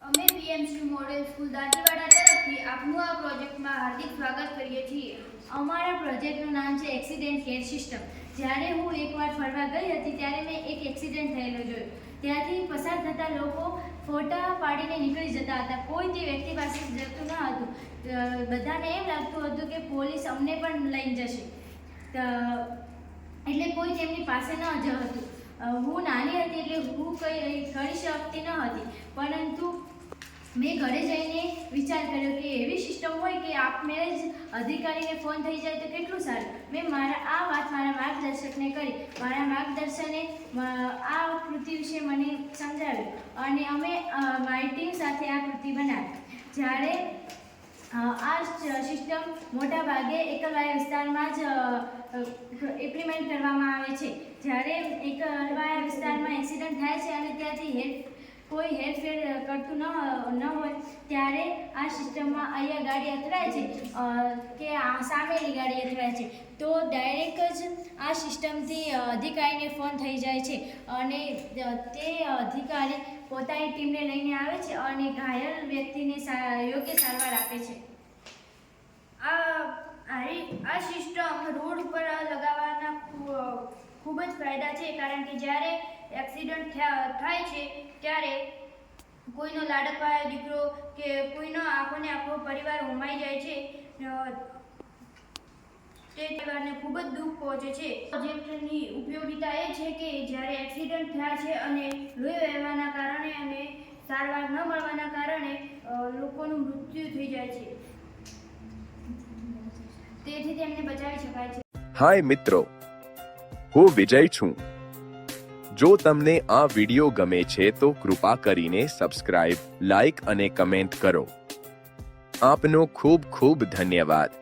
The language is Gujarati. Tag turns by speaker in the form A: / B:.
A: અમે પીએમસી મોડેલ સ્કૂલ દાંતીવાડા તરફથી આપનું આ પ્રોજેક્ટમાં હાર્દિક સ્વાગત કરીએ છીએ।
B: અમારા પ્રોજેક્ટનું નામ છે એક્સિડન્ટ કેર સિસ્ટમ। જ્યારે હું એકવાર ફરવા ગઈ હતી ત્યારે મેં એક એક્સિડન્ટ થયેલો જોયો। ત્યાંથી પસાર થતા લોકો ફોટા પાડીને નીકળી જતા હતા। કોઈ તે વ્યક્તિ પાસે જતું ન હતું। બધાને એમ લાગતું હતું કે પોલીસ અમને પણ લઈને જશે, એટલે કોઈ તેમની પાસે ન જ હતું। હું નાની હતી એટલે હું કંઈ કરી શકતી ન હતી, પરંતુ મેં ઘરે જઈને વિચાર કર્યો કે એવી સિસ્ટમ હોય કે આપમેળે જ અધિકારીને ફોન થઈ જાય તો કેટલું સારું। મેં આ વાત મારા માર્ગદર્શકને કરી। મારા માર્ગદર્શને આ કૃતિ વિશે મને સમજાવ્યું અને અમે મારી ટીમ સાથે આ કૃતિ બનાવી। જ્યારે આ સિસ્ટમ મોટાભાગે એકલવાયા વિસ્તારમાં જ ઇમ્પ્લિમેન્ટ કરવામાં આવે છે। જ્યારે એકલવાયા વિસ્તારમાં એક્સિડન્ટ થાય છે અને ત્યાંથી કોઈ હેરફેર કરતું ન હોય ત્યારે આ સિસ્ટમમાં અહીંયા ગાડી અથડાય છે કે સામેની ગાડી અથડાય છે તો ડાયરેક્ટ જ આ સિસ્ટમથી અધિકારીને ફોન થઈ જાય છે અને તે અધિકારી પોતાની ટીમને લઈને આવે છે અને ઘાયલ વ્યક્તિને યોગ્ય સારવાર આપે છે।
A: આ સિસ્ટમ રોડ ઉપર લગાવવાના ખૂબ જ ફાયદા છે, કારણ કે જ્યારે એક્સિડન્ટ થાય છે ત્યારે કોઈનો લાડકવાયો દીકરો કે કોઈનો આખો પરિવાર હોમાઈ જાય છે, તે પરિવારને ખૂબ જ દુઃખ પહોંચે છે। પ્રોજેક્ટની ઉપયોગિતા એ છે કે જ્યારે એક્સિડન્ટ થયા છે અને લોહી વહેવાના કારણે અને સારવાર ન મળવાના કારણે લોકોનું મૃત્યુ થઈ જાય છે, તેથી તેમને બચાવી શકાય છે।
C: હાય મિત્રો, હું વિજય છું। જો તમને આ વિડિયો ગમે છે તો કૃપા કરીને સબસ્ક્રાઇબ, લાઇક અને કમેન્ટ કરો। આપનો ખૂબ ખૂબ ધન્યવાદ।